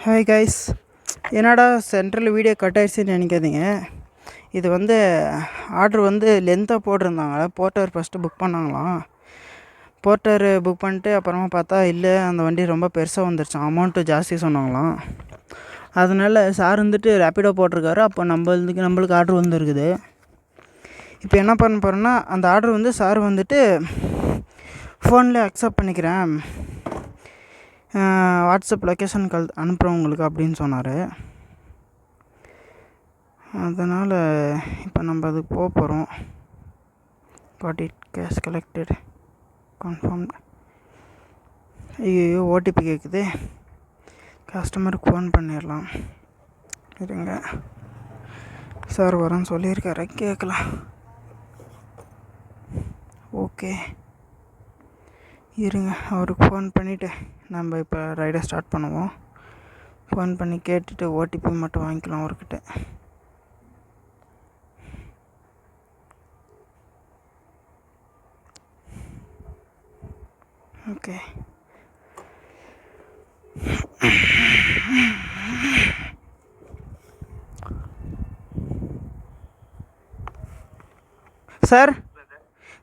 Hi guys, என்னடா central video cut ஆயிடுச்சுன்னு நினைக்காதீங்க. இது ஆர்டர் லென்த்தாக போட்டிருந்தாங்க. போர்ட்டர் ஃபஸ்ட்டு புக் பண்ணாங்களாம். போர்ட்டர் புக் பண்ணிட்டு அப்புறமா பார்த்தா இல்லை, அந்த வண்டி ரொம்ப பெருசாக வந்துருச்சான், அமௌண்ட்டு ஜாஸ்தி சொன்னாங்களாம். அதனால சார் ரேப்பிடோ போட்டிருக்காரு. அப்போ நம்மளுக்கு ஆர்டர் வந்துருக்குது. இப்போ என்ன பண்ண போகிறேன்னா, அந்த ஆர்டர் சார் ஃபோனில் அக்செப்ட் பண்ணிக்கிறேன், வாட்ஸ்அப் லொக்கேஷன் அனுப்புகிறேன் உங்களுக்கு அப்படின்னு சொன்னார். அதனால் இப்போ நம்ம அதுக்கு போக போகிறோம். Got it, cash collected, confirm. ஐயோ, ஓடிபி கேட்குது. கஸ்டமருக்கு ஃபோன் பண்ணிடலாம் இருங்க. சார் வரேன்னு சொல்லியிருக்காரு, கேட்கலாம். ஓகே இருங்க, அவருக்கு ஃபோன் பண்ணிவிட்டு நம்ம இப்போ ரைடை ஸ்டார்ட் பண்ணுவோம். ஃபோன் பண்ணி கேட்டுட்டு ஓடிபி மட்டும் வாங்கிக்கலாம் அவர்கிட்ட. ஓகே,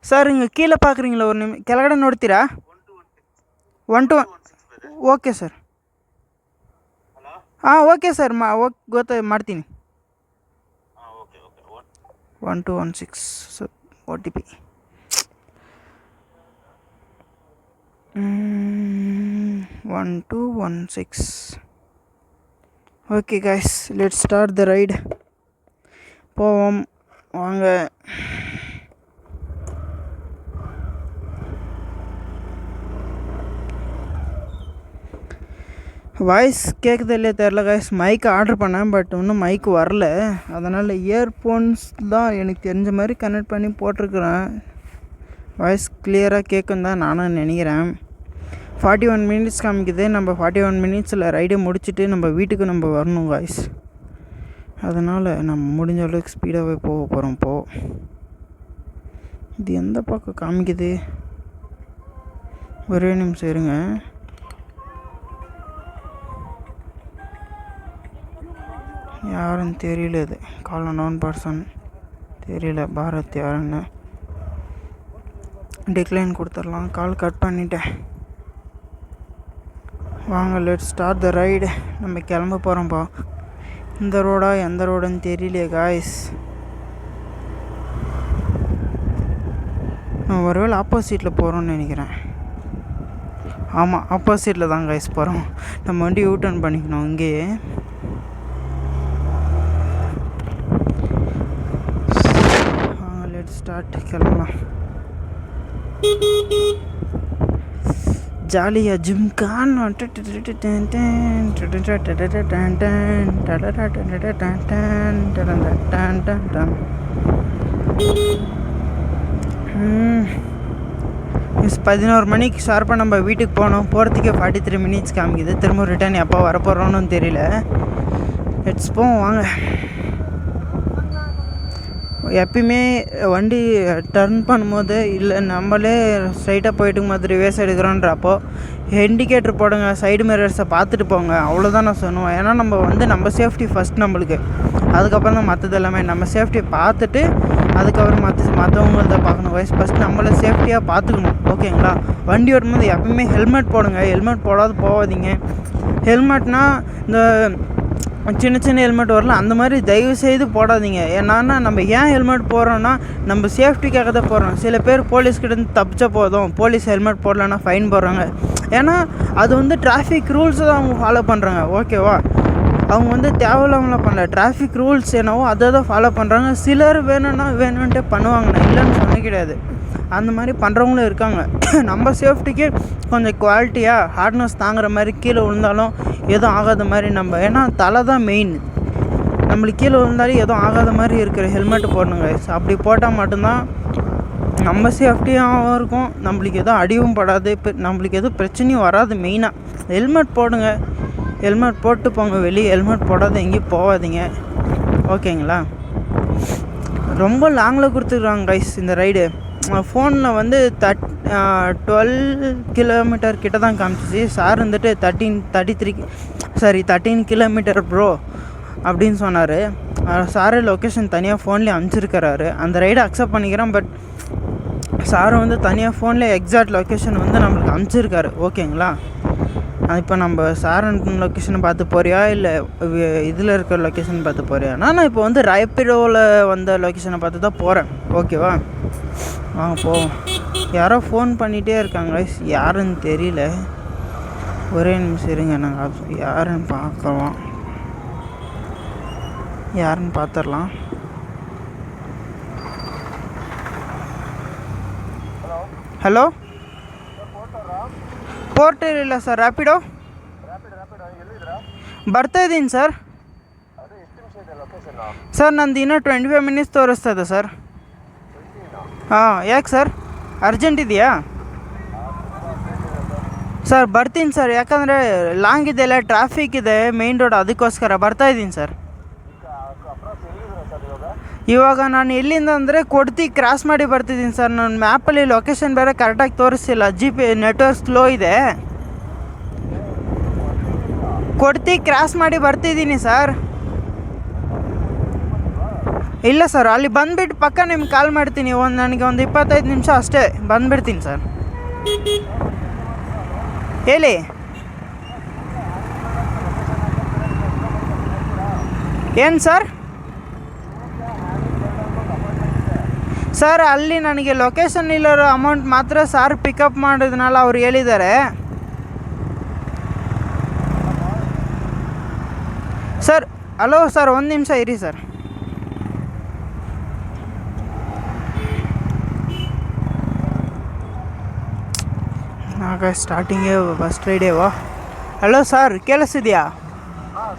ಸರ್ ಹಿಂಗೆ ಕೀழே பார்க்குறீங்களா ஒரு ನಿಮಿಷ ಕೆಳಗಡೆ ನೋಡ್ತೀರಾ? 1 to 1. Okay sir. ಹಾಂ ಓಕೆ ಸರ್, ಓಕೆ ಮಾಡ್ತೀನಿ. 1216 OTP. 1216. Okay guys, let's start the ride. போவோம் வாங்க. வாய்ஸ் கேட்குது இல்லையே தெரில கைஸ். மைக்கு ஆர்டர் பண்ணேன், பட் இன்னும் மைக்கு வரல. அதனால் இயர்ஃபோன்ஸ் தான் எனக்கு தெரிஞ்ச மாதிரி கனெக்ட் பண்ணி போட்டிருக்குறேன். வாய்ஸ் கிளியராக கேட்கும் தான் நானும் நினைக்கிறேன். 41 மினிட்ஸ் காமிக்குது. நம்ம 41 மினிட்ஸில் ரைடை முடிச்சுட்டு நம்ம வீட்டுக்கு நம்ம வரணும் காய்ஸ். அதனால் நம்ம முடிஞ்ச அளவுக்கு ஸ்பீடாகவே போக போகிறோம். இது எந்த பக்கம் காமிக்குது? ஒரே நிமிஷம் இருங்க. யாருன்னு தெரியல. இது கால் அன்னோன் பர்சன் தெரியல. பாரத் யாருன்னு டிக்ளைன் கொடுத்துடலாம். கால் கட் பண்ணிட்டேன். வாங்க, லெட்ஸ் ஸ்டார்ட் த ரைடு. நம்ம கிளம்ப போகிறோம்ப்பா. இந்த ரோடா எந்த ரோடுன்னு தெரியலையே காய்ஸ். நான் ஒருவேளை ஆப்போசிட்டில் போகிறோன்னு நினைக்கிறேன். ஆமாம், ஆப்போசிட்டில் தான் காய்ஸ் போகிறோம். நம்ம வண்டி யூ டர்ன் பண்ணிக்கணும் இங்கேயே. ஸ்டார்ட், கிளம்பலாம். ஜாலியாக ஜிம்கான். மிஸ் 11 மணிக்கு ஷார்ப்பாக நம்ம வீட்டுக்கு போனோம். போகிறதுக்கே 43 மினிட்ஸ் காமிக்குது. திரும்ப ரிட்டர்ன் எப்போ வரப்போகிறோன்னு தெரியல. லெட்ஸ் போவோம் வாங்க. எப்பயுமே வண்டி டர்ன் பண்ணும்போது இல்லை நம்மளே ஸ்ட்ரைட்டாக போய்ட்டுக்கும் போது ரிவேர்ஸ் எடுக்கிறோன்றப்போ இண்டிகேட்டர் போடுங்க, சைடு மிரர்ஸை பார்த்துட்டு போங்க. அவ்வளோதான் நான் சொல்லுவேன். ஏன்னா நம்ம சேஃப்டி ஃபஸ்ட் நம்மளுக்கு, அதுக்கப்புறம் தான் மற்றது எல்லாமே. நம்ம சேஃப்டியை பார்த்துட்டு அதுக்கப்புறம் மற்றவங்கள்த பார்க்கணும். வயசு ஃபஸ்ட் நம்மளை சேஃப்டியாக பார்த்துக்கணும். ஓகேங்களா? வண்டி ஓட்டும்போது எப்பவுமே ஹெல்மெட் போடுங்க. ஹெல்மெட் போடாது போகாதீங்க. ஹெல்மெட்னால் இந்த சின்ன சின்ன ஹெல்மெட் வரல, அந்த மாதிரி தயவு செய்து போடாதீங்க. ஏன்னா நம்ம ஏன் ஹெல்மெட் போடுறோன்னா நம்ம சேஃப்டிக்காக தான் போடுறோம். சில பேர் போலீஸ்கிட்டேருந்து தப்பிச்சா போதும், போலீஸ் ஹெல்மெட் போடலன்னா ஃபைன் போடுறாங்க. ஏன்னா அது டிராஃபிக் ரூல்ஸை தான் அவங்க ஃபாலோ பண்ணுறாங்க. ஓகேவா? அவங்க தேவையில்லாமலாம் பண்ணல. டிராஃபிக் ரூல்ஸ் என்னவோ அதை தான் ஃபாலோ பண்ணுறாங்க. சிலர் வேணும்ன்ட்டே பண்ணுவாங்கண்ணா, இல்லைன்னு சொன்ன கிடையாது. அந்த மாதிரி பண்ணுறவங்களும் இருக்காங்க. நம்ம சேஃப்டிக்கு கொஞ்சம் குவாலிட்டியாக ஹார்ட்னஸ் தாங்குற மாதிரி கீழே விழுந்தாலும் எதுவும் ஆகாத மாதிரி நம்ம, ஏன்னா தலை தான் மெயின். நம்மளுக்கு கீழே விழுந்தாலும் எதுவும் ஆகாத மாதிரி இருக்கிற ஹெல்மெட்டு போடணுங்க. அப்படி போட்டால் மட்டும்தான் நம்ம சேஃப்டியாகவும் இருக்கும், நம்மளுக்கு எதுவும் அடிவும் படாது, நம்மளுக்கு எதுவும் பிரச்சனையும் வராது. மெயினாக ஹெல்மெட் போடுங்க. ஹெல்மெட் போட்டு போங்க வெளியே. ஹெல்மெட் போடாத எங்கேயும் போகாதீங்க. ஓகேங்களா? ரொம்ப லாங்கில் கொடுத்துருக்காங்க கைஸ் இந்த ரைடு. ஃபோனில் 12 கிலோமீட்டர் கிட்ட தான் காமிச்சிச்சு. சார் 33 சரி 13 கிலோமீட்டர் ப்ரோ அப்படின்னு சொன்னார். சாரு லொக்கேஷன் தனியாக ஃபோன்லேயே அனுப்பிச்சிருக்கிறாரு. அந்த ரைடை அக்செப்ட் பண்ணிக்கிறேன். பட் சார் வந்து தனியாக ஃபோனில் எக்ஸாக்ட் லொக்கேஷன் வந்து நம்மளுக்கு அனுப்பிச்சிருக்காரு. ஓகேங்களா? இப்போ நம்ம சார் லொக்கேஷனை பார்த்து போறியா இல்லை இதில் இருக்கிற லொக்கேஷன் பார்த்து போறியா? நான் இப்போ வந்து ராயப்பிடோவில் வந்த லொக்கேஷனை பார்த்து தான் போகிறேன். ஓகேவா? வாங்க போவோம். யாரோ ஃபோன் பண்ணிகிட்டே இருக்காங்க. யாருன்னு தெரியல. ஒரே நிமிஷம் இருங்க, நாங்கள் யாருன்னு பார்க்கலாம். யாருன்னு பார்த்துடலாம். ஹலோ, ಪೋರ್ಟರ್ ಇಲ್ಲ ಸರ್. ರ್ಯಾಪಿಡೋ ಬರ್ತಾ ಇದ್ದೀನಿ ಸರ್. ಸರ್ ನಂದು ಇನ್ನೂ 25 ಮಿನಿಟ್ಸ್ ತೋರಿಸ್ತಾ ಇದೆ ಸರ್. ಹಾಂ, ಯಾಕೆ ಸರ್? ಅರ್ಜೆಂಟ್ ಇದೆಯಾ ಸರ್? ಬರ್ತೀನಿ ಸರ್, ಯಾಕಂದರೆ ಲಾಂಗ್ ಇದೆಯಲ್ಲ, ಟ್ರಾಫಿಕ್ ಇದೆ ಮೇಯ್ನ್ ರೋಡ್, ಅದಕ್ಕೋಸ್ಕರ ಬರ್ತಾ ಇದ್ದೀನಿ ಸರ್. ಇವಾಗ ನಾನು ಎಲ್ಲಿಂದ ಅಂದರೆ ಕೊಡ್ತಿ ಕ್ರಾಸ್ ಮಾಡಿ ಬರ್ತಿದ್ದೀನಿ ಸರ್. ನನ್ನ ಮ್ಯಾಪಲ್ಲಿ ಲೊಕೇಶನ್ ಬೇರೆ ಕರೆಕ್ಟಾಗಿ ತೋರಿಸ್ತಿಲ್ಲ. ನೆಟ್ವರ್ಕ್ ಸ್ಲೋ ಇದೆ. ಕೊಡ್ತಿ ಕ್ರಾಸ್ ಮಾಡಿ ಬರ್ತಿದ್ದೀನಿ ಸರ್. ಇಲ್ಲ ಸರ್, ಅಲ್ಲಿ ಬಂದುಬಿಟ್ಟು ಪಕ್ಕ ನಿಮ್ಗೆ ಕಾಲ್ ಮಾಡ್ತೀನಿ. ನನಗೆ ಒಂದು 25 ನಿಮಿಷ ಅಷ್ಟೇ, ಬಂದುಬಿಡ್ತೀನಿ ಸರ್. ಹೇಳಿ ಏನು ಸರ್? ಸರ್ ಅಲ್ಲಿ ನನಗೆ ಲೊಕೇಶನ್ ಇಲ್ಲರೋ ಅಮೌಂಟ್ ಮಾತ್ರ ಸಾರ್ ಪಿಕಪ್ ಮಾಡಿದ್ನಲ್ಲ, ಅವ್ರು ಹೇಳಿದ್ದಾರೆ ಸರ್. ಹಲೋ ಸರ್, ಒಂದು ನಿಮಿಷ ಇರಿ ಸರ್. ಆಗ ಸ್ಟಾರ್ಟಿಂಗೇ ಫಸ್ಟ್ ರೈಡೇವಾ? ಹಲೋ ಸರ್, ಕೇಳಿಸ್ತಿದೆಯಾ?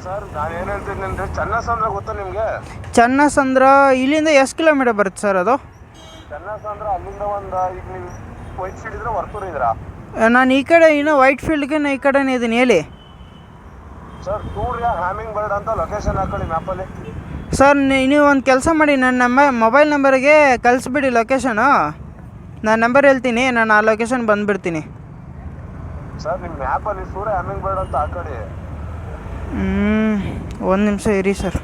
ಸರ್, ನಾನು ಏನು ಹೇಳ್ತೀನಿ ಅಂದರೆ, ಚನ್ನಸಂದ್ರ ಗೊತ್ತಾ ನಿಮಗೆ? ಚನ್ನಸಂದ್ರ ಇಲ್ಲಿಂದ ಎಷ್ಟು ಕಿಲೋಮೀಟರ್ ಬರುತ್ತೆ ಸರ್ ಅದು? ಚನ್ನಸಂದ್ರ ಅಲ್ಲಿಂದ ಒಂದು, ಈಗ ನೀವು ವೈಟ್ ಫೀಲ್ಡ್ ಇದ್ರೆ ವರ್ತೂರು ಇದ್ದೀರಾ? ನಾನು ಈ ಕಡೆ ಇನ್ನೂ ವೈಟ್ ಫೀಲ್ಡ್ಗೆ ಈ ಕಡೆನೇ ಇದ್ದೀನಿ. ಹೇಳಿ ಸರ್. ಟೂರ್ಗೆ ಹ್ಯಾಮಿಂಗ್ ಬರ್ಡ್ ಅಂತ ಲೊಕೇಶನ್ ಹಾಕೊಳ್ಳಿ ಮ್ಯಾಪಲ್ಲಿ. ಸರ್ ನೀವು ಒಂದು ಕೆಲಸ ಮಾಡಿ, ನನ್ನ ಮೊಬೈಲ್ ನಂಬರ್ಗೆ ಕಳಿಸ್ಬಿಡಿ ಲೊಕೇಶನು. ನಾನು ನಂಬರ್ ಹೇಳ್ತೀನಿ, ನಾನು ಆ ಲೊಕೇಶನ್ ಬಂದುಬಿಡ್ತೀನಿ. ಸರ್, ನಿಮ್ಮ ಮ್ಯಾಪಲ್ಲಿ ಸೂರ್ಯ ಹ್ಯಾಮಿಂಗ್ ಬರ್ಡ್ ಅಂತ ಹಾಕೊಳ್ಳಿ. ಒಂದು ನಿಮಿಷ ಇರಿ ಸರ್.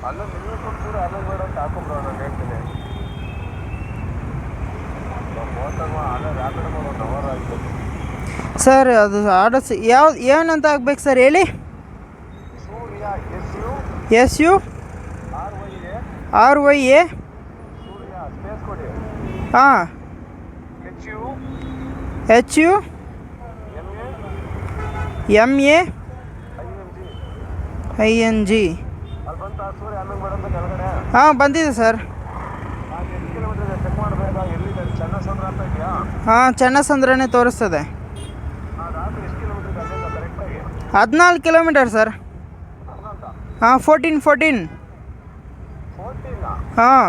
ಅಲ್ಲೂ ನೀವು ಸೂರ್ಯ ಹ್ಯಾಮಿಂಗ್ ಬರ್ಡ್ ಅಂತ ಹಾಕೊಂಡ್ರು, ನಾನು ಹೇಳ್ತೀನಿ. ಸರ್ ಅದು ಆರ್ಡರ್ಸ್ ಏನಂತ ಆಗ್ಬೇಕು ಸರ್? ಹೇಳಿ. SU RYA ಹಾಂ, HU MA ING. ಹಾಂ, ಬಂದಿದೆ ಸರ್. ಹಾಂ, ಚನ್ನಸಂದ್ರನೇ ತೋರಿಸ್ತದೆ. 14 ಕಿಲೋಮೀಟರ್ ಸರ್. ಹಾಂ, 14. ಹಾಂ,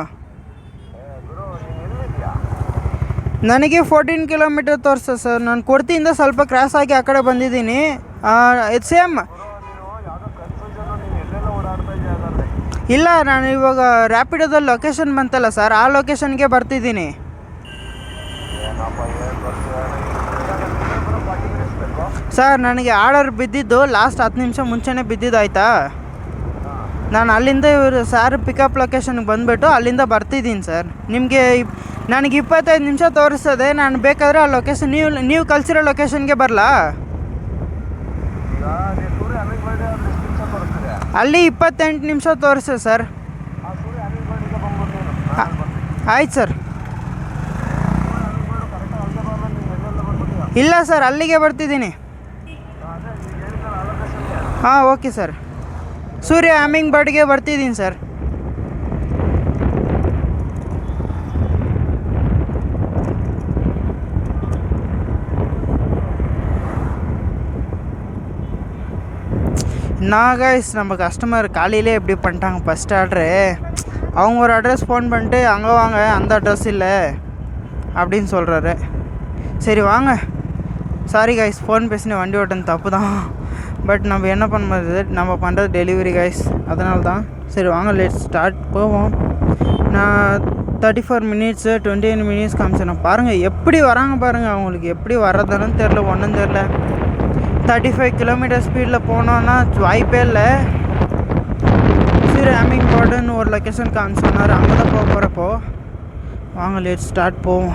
ನನಗೆ 14 ಕಿಲೋಮೀಟರ್ ತೋರಿಸ್ತದೆ ಸರ್. ನಾನು ಕೊಡ್ತಿಯಿಂದ ಸ್ವಲ್ಪ ಕ್ರಾಸ್ ಆಗಿ ಆ ಕಡೆ ಬಂದಿದ್ದೀನಿ. ಇದು ಸೇಮ್. ಇಲ್ಲ, ನಾನು ಇವಾಗ ರ್ಯಾಪಿಡೋದಲ್ಲಿ ಲೊಕೇಶನ್ ಬಂತಲ್ಲ ಸರ್, ಆ ಲೊಕೇಶನ್ಗೆ ಬರ್ತಿದ್ದೀನಿ. ಸರ್, ನನಗೆ ಆರ್ಡರ್ ಬಿದ್ದಿದ್ದು ಲಾಸ್ಟ್ 10 ನಿಮಿಷ ಮುಂಚೆನೇ ಬಿದ್ದಿದ್ದು, ಆಯಿತಾ? ನಾನು ಅಲ್ಲಿಂದ ಇವರು ಸಾರ್ ಪಿಕಪ್ ಲೊಕೇಶನ್ಗೆ ಬಂದುಬಿಟ್ಟು ಅಲ್ಲಿಂದ ಬರ್ತಿದ್ದೀನಿ ಸರ್. ನಿಮಗೆ ನನಗೆ 25 ನಿಮಿಷ ತೋರಿಸ್ತದೆ. ನಾನು ಬೇಕಾದರೆ ಆ ಲೊಕೇಶನ್ ನೀವು ಕಳಿಸಿರೋ ಲೊಕೇಶನ್ಗೆ ಬರಲಾ? ಅಲ್ಲಿ 28 ನಿಮಿಷ ತೋರಿಸ್ತದೆ ಸರ್. ಆಯ್ತು ಸರ್. ಇಲ್ಲ ಸರ್, ಅಲ್ಲಿಗೆ ಬರ್ತಿದ್ದೀನಿ. ಹಾಂ, ಓಕೆ ಸರ್. ಸೂರ್ಯ ಹ್ಯಾಮಿಂಗ್ ಬರ್ಡ್ಗೆ ಬರ್ತಿದ್ದೀನಿ ಸರ್. கைஸ் நம்ம கஸ்டமர் காலையிலே எப்படி பண்ணிட்டாங்க ஃபஸ்ட் ஆர்டரு. அவங்க ஒரு அட்ரஸ் ஃபோன் பண்ணிட்டு அங்கே வாங்க, அந்த அட்ரஸ் இல்லை அப்படின்னு சொல்கிறாரு. சரி வாங்க. சாரி கைஸ், ஃபோன் பேசின வண்டி ஓட்டம் தப்பு தான். பட் நம்ம என்ன பண்ணுறது, நம்ம பண்ணுறது டெலிவரி கைஸ், அதனால தான். சரி வாங்க, லெட் ஸ்டார்ட், போவோம். நான் 34 மினிட்ஸு 28 மினிட்ஸ் காமிச்சேன். பாருங்கள் எப்படி வராங்க பாருங்கள். அவங்களுக்கு எப்படி வர்றதுன்னு தெரில, ஒன்றும் தெரில. 35 கிலோமீட்டர் ஸ்பீடில் போனோன்னா வாய்ப்பே இல்லை. சரி ஹேமிங் போர்டுன்னு ஒரு லொக்கேஷன் சொன்னார், அங்கே தான் போக போகிறப்போ. வாங்க லேட் ஸ்டார்ட் போவோம்.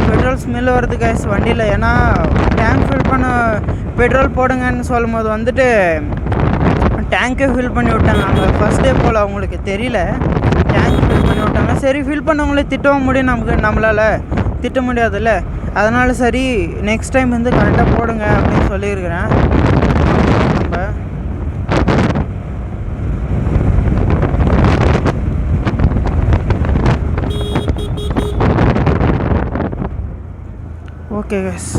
பெட்ரோல் ஸ்மெல் வருது கைஸ் வண்டியில். ஏன்னா டேங்க் ஃபில் பண்ண பெட்ரோல் போடுங்கன்னு சொல்லும் போது வந்துட்டு டேங்க்கே ஃபில் பண்ணி விட்டாங்க. அங்கே ஃபஸ்ட் டே போல் அவங்களுக்கு தெரியல, டேங்க் ஃபில் பண்ணி விட்டாங்க. சரி ஃபில் பண்ணவங்களே திட்டவும் முடியும், நம்மளால் திட்ட முடியாதுல்ல. அதனால் சரி நெக்ஸ்ட் டைம் வந்து கரெக்டாக போடுங்க அப்படின்னு சொல்லியிருக்கிறேன். நம்ம ஓகே கைஸ்,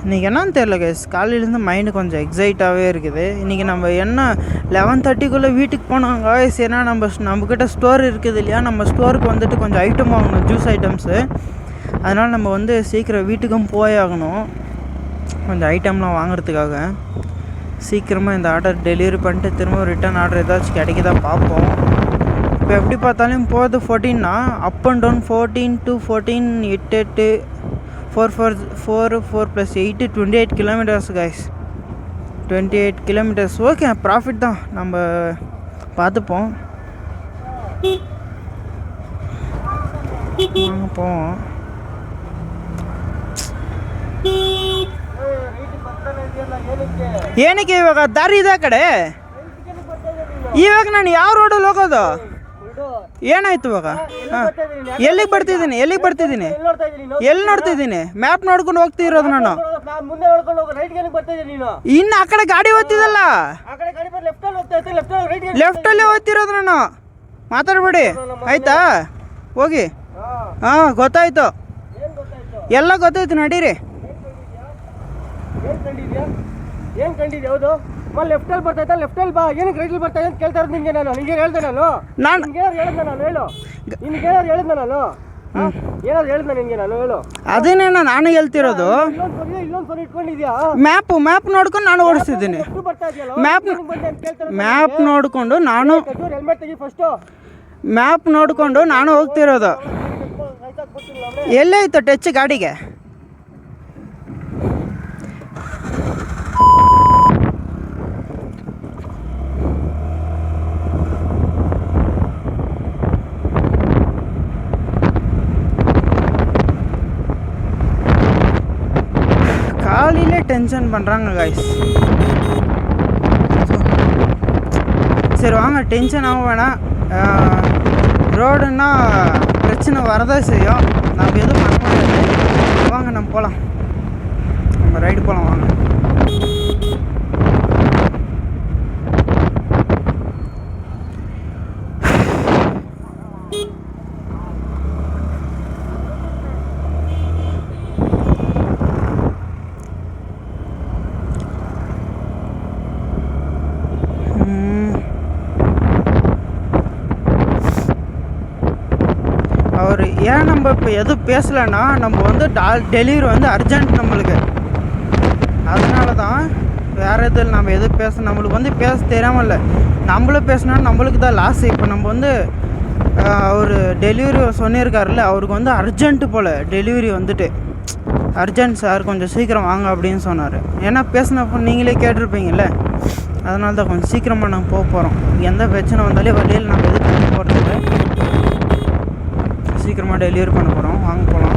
இன்றைக்கி என்னன்னு தெரில கைஸ், காலையிலேருந்து மைண்டு கொஞ்சம் எக்ஸைட்டாகவே இருக்குது. இன்றைக்கி நம்ம என்ன 11:30க்குள்ளே வீட்டுக்கு போனோம் கைஸ். ஏன்னா நம்மக்கிட்ட ஸ்டோர் இருக்குது இல்லையா, நம்ம ஸ்டோருக்கு வந்துட்டு கொஞ்சம் ஐட்டம் வாங்கணும், ஜூஸ் ஐட்டம்ஸு. அதனால் நம்ம வந்து சீக்கிரம் வீட்டுக்கும் போயாகணும், கொஞ்சம் ஐட்டம்லாம் வாங்குறதுக்காக. சீக்கிரமாக இந்த ஆர்டர் டெலிவரி பண்ணிட்டு திரும்ப ரிட்டன் ஆர்டர் ஏதாச்சும் கிடைக்குதா பார்ப்போம். இப்போ எப்படி பார்த்தாலும் போகுது 14னா, up and down 14 to 14, 8 4 + 8 28 kilometres guys, 28 kilometres. Okay, profit தான், நம்ம பார்த்துப்போம். வாங்க போவோம். ಏನಕ್ಕೆ ಇವಾಗ ದಾರಿ ಇದೆ ಆ ಕಡೆ? ಇವಾಗ ನಾನು ಯಾವ ರೋಡಲ್ಲಿ ಹೋಗೋದು? ಏನಾಯ್ತು ಇವಾಗ? ಹಾಂ, ಎಲ್ಲಿಗೆ ಬರ್ತಿದ್ದೀನಿ? ಎಲ್ಲಿ ನೋಡ್ತಿದ್ದೀನಿ? ಮ್ಯಾಪ್ ನೋಡ್ಕೊಂಡು ಹೋಗ್ತಿರೋದು ನಾನು. ಇನ್ನು ಆ ಕಡೆ ಗಾಡಿ ಓದ್ತಿದ್ದಲ್ಲ, ಲೆಫ್ಟಲ್ಲೇ ಓದ್ತಿರೋದು ನಾನು. ಮಾತಾಡಬೇಡಿ ಆಯ್ತಾ? ಹೋಗಿ. ಹಾಂ, ಗೊತ್ತಾಯ್ತು, ಎಲ್ಲ ಗೊತ್ತಾಯ್ತು, ನಡೀರಿ. ಏನು ಕಂಡಿದ್ದೆ? ಹೌದು, ಲೆಫ್ಟಲ್ಲಿ ಬರ್ತಾಯ್ತಾ? ಲೆಫ್ಟಲ್ಲಿ ಬಾ. ಏನಕ್ಕೆ ರೈಟಲ್ಲಿ ಬರ್ತಾ ಅಂತ ಕೇಳ್ತಾ ಇರೋದು ನಿಂಗೆ ನಾನು. ನಿಂಗೆ ಹೇಳ್ದೆ ನಾನು ನಿನ್ಗೇನಾದ್ರು ಹೇಳಿದ್ನ ನಾನು? ಹೇಳು, ನಿನ್ಗೇನಾದ್ರು ಹೇಳಿದ್ನ ನಾನು? ಏನಾದ್ರು ಹೇಳಿದ್ನ ನಿನಗೆ ನಾನು? ಹೇಳು. ಅದೇನೇ ನಾನು ಹೇಳ್ತಿರೋದು. ಇಲ್ಲೊಂದು ಫೋನ್ ಇಟ್ಕೊಂಡಿದ್ಯಾ? ಮ್ಯಾಪ್ ನೋಡ್ಕೊಂಡು ನಾನು ಓಡಿಸ್ತಿದ್ದೀನಿ. ಮ್ಯಾಪ್ ನೋಡಿಕೊಂಡು ನಾನು ಹೆಲ್ಮೆಟ್ ತೆಗಿ ಫಸ್ಟು. ಮ್ಯಾಪ್ ನೋಡಿಕೊಂಡು ನಾನು ಹೋಗ್ತಿರೋದು. ಎಲ್ಲೇ ಇತ್ತು ಟಚ್ ಗಾಡಿಗೆ? காலையிலே டென்ஷன் பண்ணுறாங்க கைஸ். சரி வாங்க, டென்ஷன் ஆக வேணாம். ரோடுன்னா பிரச்சனை வரதான் செய்யும், நம்ம எதுவும் பண்ண முடியாது. வாங்க நம்ம போகலாம், நம்ம ரைடு போகலாம் வாங்க. அவர் ஏன் நம்ம இப்போ எதுவும் பேசலைன்னா, நம்ம வந்து டெலிவரி வந்து அர்ஜென்ட் நம்மளுக்கு. அதனால தான், வேறு எதுவும் நம்ம எதுவும் நம்மளுக்கு வந்து பேச தெரியாமல் இல்லை. நம்மளும் பேசினா நம்மளுக்கு தான் லாஸ். இப்போ நம்ம வந்து அவர் டெலிவரி சொல்லியிருக்காருல்ல, அவருக்கு வந்து அர்ஜென்ட்டு போல் டெலிவரி வந்துட்டு. அர்ஜென்ட் சார், கொஞ்சம் சீக்கிரம் வாங்க அப்படின்னு சொன்னார். ஏன்னா பேசினப்போ நீங்களே கேட்டிருப்பீங்கள்ல, அதனால தான் கொஞ்சம் சீக்கிரமாக நாங்கள் போக போகிறோம். எந்த பிரச்சனை வந்தாலே வழியில் நம்ம எதுவும் பண்ணி போகிறதில்ல, சீக்கிரமாக டெலிவரி பண்ண போகிறோம். வாங்க போகலாம்.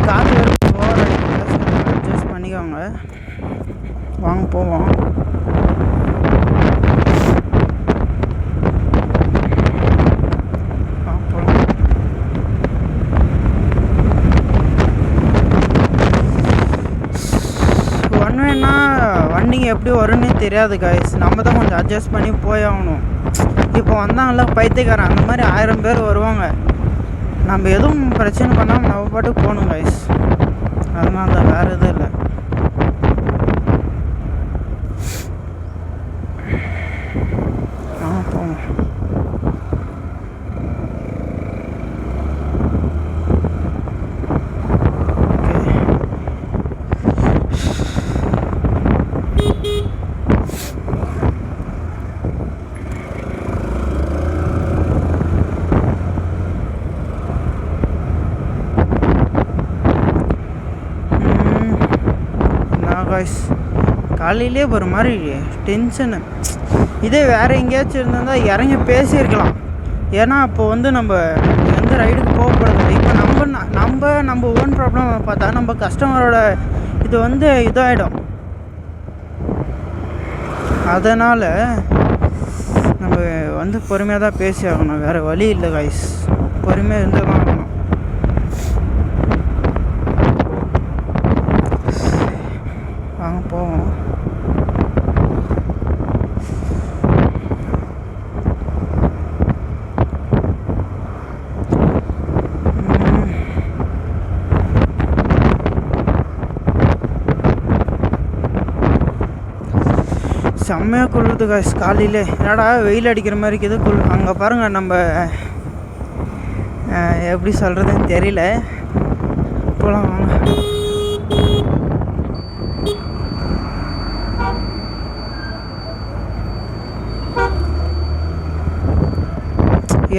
காற்று ஓவர் அட்ஜஸ்ட் பண்ணிக்கோங்க. வாங்க போவோம். ஒன்வேன்னா வண்டிங்க எப்படி வரும்னே தெரியாது கைஸ், நம்ம தான் கொஞ்சம் அட்ஜஸ்ட் பண்ணி போயாகணும். இப்போ வந்தாங்கல்ல பைத்தியக்காரன், அந்த மாதிரி 1000 பேர் வருவாங்க. நம்ம எதுவும் பிரச்சனை பண்ணாமல் நம்ம பாட்டுக்கு போகணும் கைஸ். அதனால தான், வேறு எதுவும் இல்லை. போவோம். காலையிலே ஒரு மாதிரி டென்ஷனு. இதே வேறு எங்கேயாச்சும் இருந்தால் இறங்கி பேசியிருக்கலாம். ஏன்னா அப்போ வந்து நம்ம எந்த ரைடுக்கு போகக்கூடாது. இப்போ நம்ம ஓன் ப்ராப்ளம் பார்த்தா நம்ம கஸ்டமரோட இது வந்து இதாகிடும். அதனால் நம்ம வந்து பொறுமையாக தான் பேசி ஆகணும். வேறு வழி இல்லை கைஸ், பொறுமையாக இருந்து தான் ஆகணும். வாங்க போவோம். செம்மையாக கொள்ளுது காய்ஸ் காலையில். என்னடா வெயில் அடிக்கிற மாதிரி இருக்குது. அங்கே பாருங்கள், நம்ம எப்படி சொல்கிறதுன்னு தெரியல. போகலாம் வாங்க.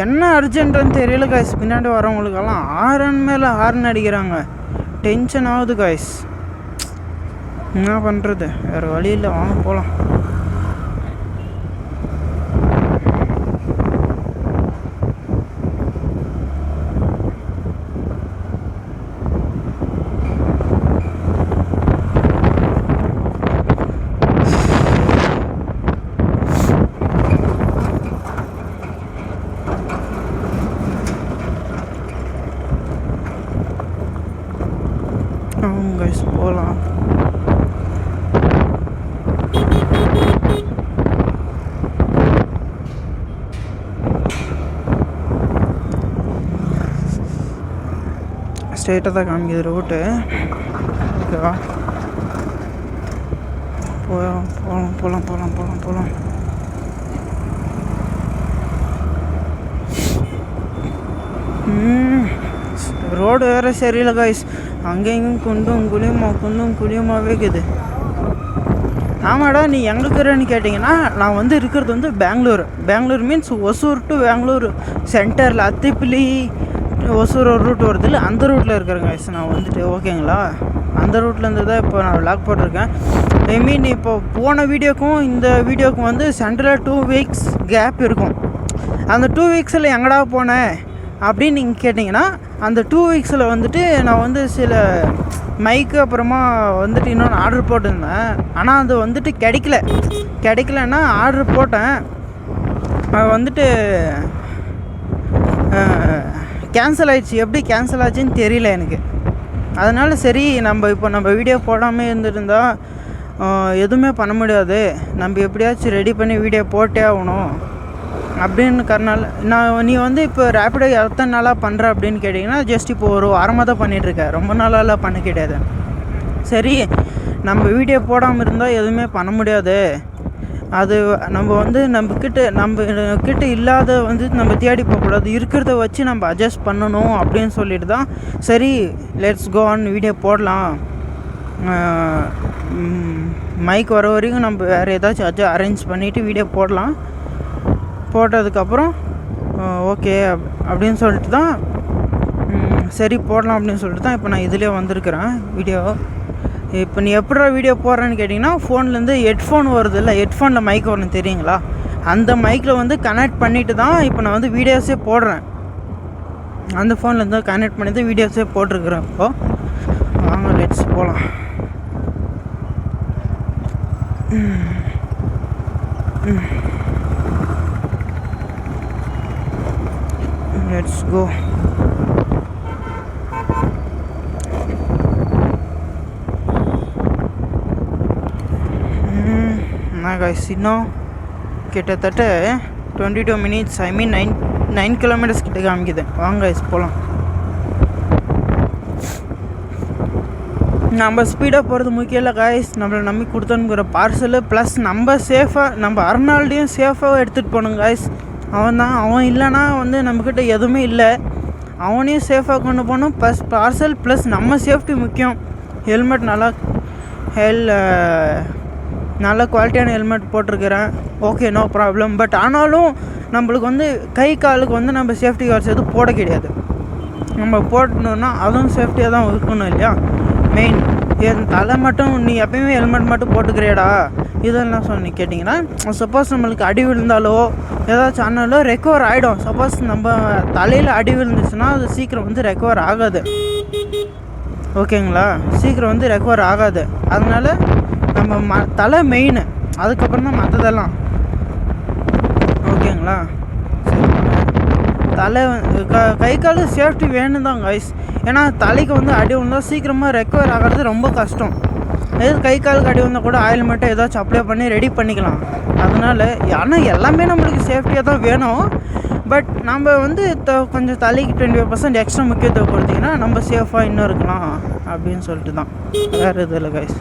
என்ன அர்ஜென்ட்டுன்னு தெரியல காய்ஸ். பின்னாடி வரவங்களுக்கெல்லாம் ஹாரன் மேலே ஹாரன் அடிக்கிறாங்க. டென்ஷன் ஆகுது காய்ஸ். என்ன பண்ணுறது, வேறு வழி இல்லை. வாங்க போகலாம். போகலாம். ஸ்ட்ரெயிட்டாக தான் காமிக்குது ரூட்டு. ஓகேவா, போகலாம். ரோடு வேறு சரியில்லை காய்ஸ். அங்கேயும் குண்டும் குழியுமாவே இருக்குது. ஆமாடா, நீ எங்கே இருக்கிறன்னு கேட்டிங்கன்னா, நான் வந்து இருக்கிறது வந்து பெங்களூர் மீன்ஸ் ஒசூர் டு பெங்களூர் சென்டரில் அத்திப்பிள்ளி ஒசூர் ஒரு ரூட் வருது இல்லை, அந்த ரூட்டில் இருக்கிறேங்க காய்ஸ் நான் வந்துட்டு. ஓகேங்களா, அந்த ரூட்லேருந்து தான் இப்போ நான் விளாக் போட்டிருக்கேன். ஐ மீன் இப்போ போன வீடியோக்கும் இந்த வீடியோக்கும் வந்து சென்டரில் 2 வீக்ஸ் கேப் இருக்கும். அந்த 2 வீக்ஸில் எங்கடா போனேன் அப்படின்னு நீங்கள் கேட்டிங்கன்னா, அந்த 2 வீக்ஸில் வந்துட்டு நான் வந்து சில மைக்கு அப்புறமா வந்துட்டு இன்னொன்று ஆர்டர் போட்டிருந்தேன். ஆனால் அது வந்துட்டு கிடைக்கலன்னா ஆர்டர் போட்டேன், வந்துட்டு கேன்சல் ஆகிடுச்சு. எப்படி கேன்சல் ஆச்சுன்னு தெரியல எனக்கு. அதனால் சரி, நம்ம வீடியோ போடாமல் இருந்துருந்தால் எதுவுமே பண்ண முடியாது, நம்ம எப்படியாச்சும் ரெடி பண்ணி வீடியோ போட்டே ஆகணும் அப்படின்னு நீ வந்து இப்போ ரேப்பிடோ எத்தனை நாளாக பண்ணுற அப்படின்னு கேட்டிங்கன்னா, ஜஸ்ட் இப்போ ஒரு வாரமாக தான் பண்ணிகிட்ருக்கேன், ரொம்ப நாளாலாம் பண்ண கிடையாது. சரி, நம்ம வீடியோ போடாமல் இருந்தால் எதுவுமே பண்ண முடியாது. அது நம்ம வந்து நம்ம கிட்ட இல்லாத வந்து நம்ம தேடி போகக்கூடாது, இருக்கிறத வச்சு நம்ம அட்ஜஸ்ட் பண்ணணும் அப்படின்னு சொல்லிட்டு தான் சரி லெட்ஸ் கோ ஆன் வீடியோ போடலாம். மைக் வர வரைக்கும் நம்ம வேறு ஏதாச்சும் அரேஞ்ச் பண்ணிவிட்டு வீடியோ போடலாம். போட்டதுக்கப்புறம் ஓகே அப்படின்னு சொல்லிட்டு தான் சரி போடலாம் அப்படின்னு சொல்லிட்டு தான் இப்போ நான் இதிலே வந்திருக்கிறேன் வீடியோ. இப்போ நீ எப்படா வீடியோ போடுறேன்னு கேட்டிங்கன்னா, ஃபோன்லேருந்து ஹெட்ஃபோன் வருது இல்லை, ஹெட்ஃபோனில் மைக் வரணும் தெரியுங்களா, அந்த மைக்கில் வந்து கனெக்ட் பண்ணிவிட்டு தான் இப்போ நான் வந்து வீடியோஸே போடுறேன். அந்த ஃபோன்லேருந்து கனெக்ட் பண்ணி தான் வீடியோஸே போட்டிருக்கிறேன். இப்போது வாங்க லெட்ஸ் போகலாம். Let's go. guys, இன்னும் கிட்டத்தட்ட 22 minutes, I mean 9 kilometers கிட்ட காமிக்குது. வாங்க guys போகலாம். நம்ம ஸ்பீடாக போகிறது முக்கியம் இல்லை காய்ஸ், நம்மளை நம்பி கொடுத்தனுங்கிற பார்சலு ப்ளஸ் நம்ம சேஃபாக நம்ம அர்னால்டையும் சேஃபாக எடுத்துகிட்டு போகணும் காய்ஸ். அவன் இல்லைன்னா வந்து நம்மக்கிட்ட எதுவுமே இல்லை, அவனையும் சேஃபாக கொண்டு போகணும். ப்ளஸ் பார்சல் ப்ளஸ் நம்ம சேஃப்டி முக்கியம். ஹெல்மெட் நல்ல குவாலிட்டியான ஹெல்மெட் போட்டிருக்கிறேன், ஓகே நோ ப்ராப்ளம். பட் ஆனாலும் நம்மளுக்கு வந்து கை காலுக்கு வந்து நம்ம சேஃப்டி கார்ட்ஸ் எதுவும் போட கிடையாது. நம்ம போடணுன்னா அதுவும் சேஃப்டியாக தான் இருக்கணும் இல்லையா. மெயின் என் தலை மட்டும் நீ எப்பயுமே ஹெல்மெட் மட்டும் போட்டுக்கிறியடா இதெல்லாம் சொன்னி கேட்டிங்கன்னா, சப்போஸ் நம்மளுக்கு அடி விழுந்தாலோ ஏதாச்சும் ஆனாலோ ரெக்கவர் ஆகிடும். சப்போஸ் நம்ம தலையில் அடி விழுந்துச்சுன்னா அது சீக்கிரம் வந்து ரெக்கவர் ஆகாது. ஓகேங்களா, சீக்கிரம் வந்து ரெக்கவர் ஆகாது. அதனால் நம்ம தலை மெயின், அதுக்கப்புறம் தான் மற்றதெல்லாம். ஓகேங்களா, தலை கை கால் சேஃப்டி வேணும் தான் கைஸ். ஏன்னா தலைக்கு வந்து அடி விழுந்தால் சீக்கிரமாக ரெக்கவர் ஆகிறது ரொம்ப கஷ்டம். கை காலுக்கு அடி வந்தால் கூட ஆயில் மட்டும் ஏதாச்சும் அப்ளை பண்ணி ரெடி பண்ணிக்கலாம். அதனால் ஆனால் எல்லாமே நம்மளுக்கு சேஃப்டியாக தான் வேணும். பட் நம்ம வந்து கொஞ்சம் தலைக்கு 25% எக்ஸ்ட்ரா முக்கியத்துவம் கொடுத்திங்கன்னா நம்ம சேஃபாக இன்னும் இருக்கலாம் அப்படின்னு சொல்லிட்டு தான், வேறு எதுவும் இல்லை கைஸ்.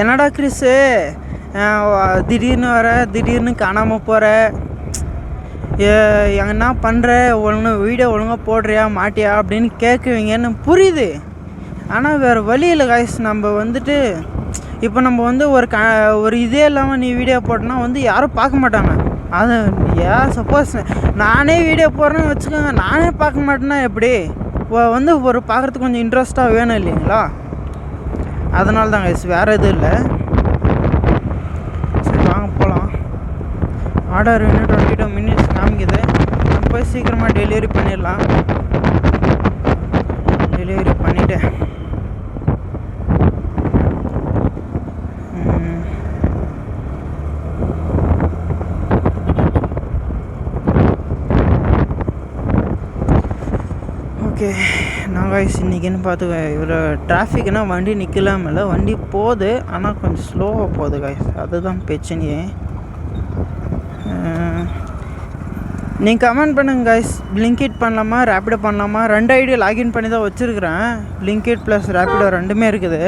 என்னடா கிறிஸு திடீர்னு வர திடீர்னு காணாமல் போகிற, என்ன பண்ணுற, வீடியோ ஒழுங்காக போடுறியா மாட்டியா அப்படின்னு கேட்குவீங்கன்னு புரியுது. ஆனால் வேறு வழி இல்லை காய்ஸ். நம்ம வந்துட்டு இப்போ நம்ம வந்து ஒரு இதே இல்லாமல் நீ வீடியோ போட்டோன்னா வந்து யாரும் பார்க்க மாட்டாங்க. அது சப்போஸ் நானே வீடியோ போடுறேன்னு வச்சுக்கோங்க, நானே பார்க்க மாட்டேன்னா எப்படி வந்து ஒரு பார்க்குறதுக்கு கொஞ்சம் இன்ட்ரெஸ்ட்டாக வேணும் இல்லைங்களா? அதனால தான் காய்ஸ், வேறு எதுவும் இல்லை. சரி வாங்க போகலாம். ஆர்டர் இன்னும் 22 minutes காமிக்குது. நம்ம போய் சீக்கிரமாக டெலிவரி பண்ணிடலாம். டெலிவரி பண்ணிவிட்டு ஓகே. நான் காய்ஸ் இன்றைக்கின்னு பார்த்து இவர் டிராஃபிக்னால் வண்டி நிற்கலாமில்ல, வண்டி போகுது ஆனால் கொஞ்சம் ஸ்லோவாக போகுது காய்ஸ், அதுதான் பிரச்சனையே. நீங்கள் கமெண்ட் பண்ணுங்கள் காய்ஸ், பிளிங்கிட் பண்ணலாமா ரேப்பிடோ பண்ணலாமா? 2 ஐடி லாகின் பண்ணி தான் வச்சுருக்கிறேன். பிளிங்கிட் ப்ளஸ் ரேப்பிடோ ரெண்டுமே இருக்குது.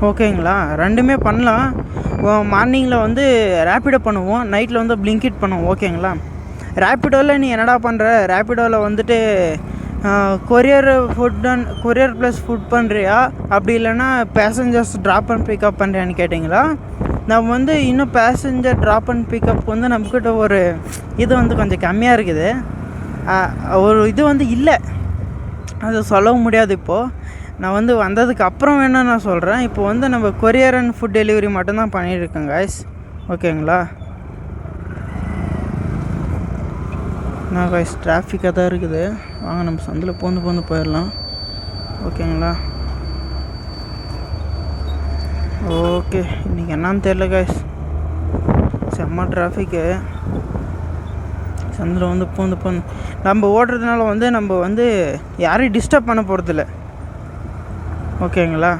ஓகேங்களா, ரெண்டுமே பண்ணலாம். மார்னிங்கில் வந்து ரேப்பிடோ பண்ணுவோம், நைட்டில் வந்து பிளிங்கிட் பண்ணுவோம். ஓகேங்களா, ரேப்பிடோவில் நீ என்னடா பண்ணுற, ரேப்பிடோவில் வந்துட்டு கொரியர் ப்ளஸ் ஃபுட் பண்ணுறியா, அப்படி இல்லைன்னா பேசஞ்சர்ஸ் ட்ராப் அண்ட் பிக்கப் பண்ணுறியான்னு கேட்டிங்களா? நம்ம வந்து இன்னும் பேசஞ்சர் ட்ராப் அண்ட் பிக்கப் வந்து நம்மக்கிட்ட ஒரு இது வந்து கொஞ்சம் கம்மியாக இருக்குது. ஒரு இது வந்து இல்லை, அது சொல்லவும் முடியாது. இப்போது நான் வந்து வந்ததுக்கு அப்புறம் வேணால் நான் சொல்கிறேன். இப்போ வந்து நம்ம கொரியர் அண்ட் ஃபுட் டெலிவரி மட்டும்தான் பண்ணிகிட்ருக்கோம் காய்ஸ். ஓகேங்களா, நான் காய்ஸ் டிராஃபிக்காக தான் இருக்குது. வாங்க நம்ம சந்தில் பூந்து போயிடலாம். ஓகேங்களா, ஓகே. இன்றைக்கி என்னான்னு தெரில காய்ஸ், செம்ம டிராஃபிக்கு. சந்தில் வந்து பூந்து நம்ம ஓடுறதுனால வந்து நம்ம வந்து யாரையும் டிஸ்டர்ப் பண்ண போகிறதில்ல. ஓகேங்களா,